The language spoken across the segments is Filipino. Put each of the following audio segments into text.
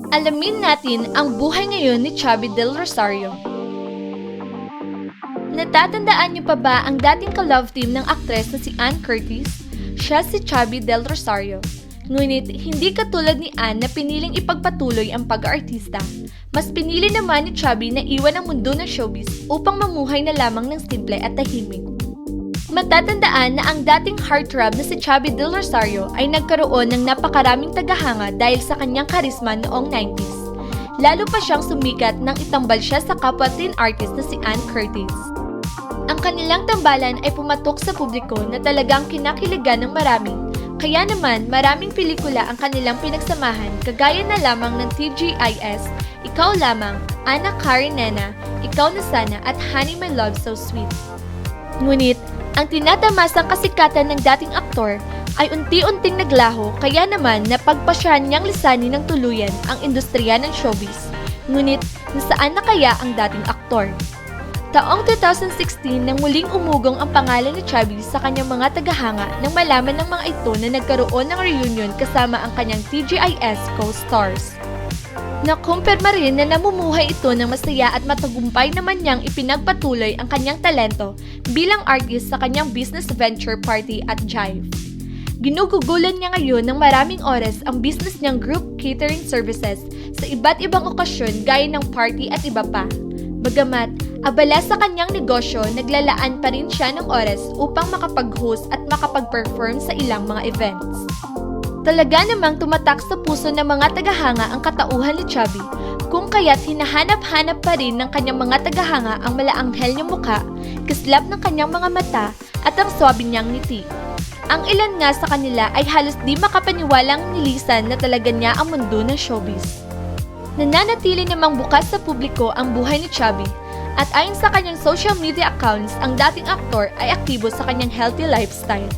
Alamin natin ang buhay ngayon ni Chubby Del Rosario. Natatandaan niyo pa ba ang dating ka-love team ng aktres na si Ann Curtis? Siya si Chubby Del Rosario. Ngunit hindi katulad ni Ann na piniling ipagpatuloy ang pag-aartista. Mas pinili naman ni Chubby na iwan ang mundo ng showbiz upang mamuhay na lamang ng simple at tahimik. Matatandaan na ang dating heartthrob na si Chubby Del Rosario ay nagkaroon ng napakaraming tagahanga dahil sa kanyang karisma noong 90s. Lalo pa siyang sumikat nang itambal siya sa kapwa teen artist na si Ann Curtis. Ang kanilang tambalan ay pumatok sa publiko na talagang kinakiligan ng marami. Kaya naman, maraming pelikula ang kanilang pinagsamahan kagaya na lamang ng TGIS, Ikaw Lamang, Ana Karenina, Ikaw na Sana at Honey My Love So Sweet. Ngunit, ang tinatamasang kasikatan ng dating aktor ay unti-unting naglaho kaya naman napagpasyahan niyang lisanin ng tuluyan ang industriya ng showbiz. Ngunit, nasaan na kaya ang dating aktor? Taong 2016 nang muling umugong ang pangalan ni Chubby sa kanyang mga tagahanga nang malaman ng mga ito na nagkaroon ng reunion kasama ang kanyang TGIS co-stars. Nakumpirma rin na namumuhay ito ng masaya at matagumpay naman niyang ipinagpatuloy ang kanyang talento bilang artist sa kanyang business venture party at Jive. Ginugugulan niya ngayon ng maraming oras ang business niyang group catering services sa iba't ibang okasyon gaya ng party at iba pa. Bagamat abala sa kanyang negosyo, naglalaan pa rin siya ng oras upang makapag-host at makapag-perform sa ilang mga events. Talaga namang tumatak sa puso ng mga tagahanga ang katauhan ni Chubby, kung kaya't hinahanap-hanap pa rin ng kanyang mga tagahanga ang malaanghel niyang mukha, kislap ng kanyang mga mata at ang swabe niyang ngiti. Ang ilan nga sa kanila ay halos di makapaniwalang nilisan na talaga niya ang mundo ng showbiz. Nananatili namang bukas sa publiko ang buhay ni Chubby, at ayon sa kanyang social media accounts, ang dating aktor ay aktibo sa kanyang healthy lifestyle.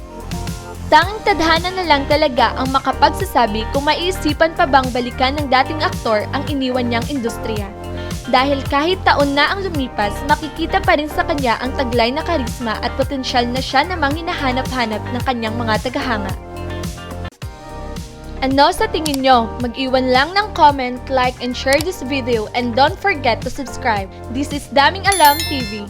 Tanging tadhana na lang talaga ang makapagsasabi kung maiisipan pa bang balikan ng dating aktor ang iniwan niyang industriya. Dahil kahit taon na ang lumipas, makikita pa rin sa kanya ang taglay na karisma at potensyal na siya namang hinahanap-hanap ng kanyang mga tagahanga. Ano sa tingin nyo? Mag-iwan lang ng comment, like, and share this video, and don't forget to subscribe. This is Daming Alam TV.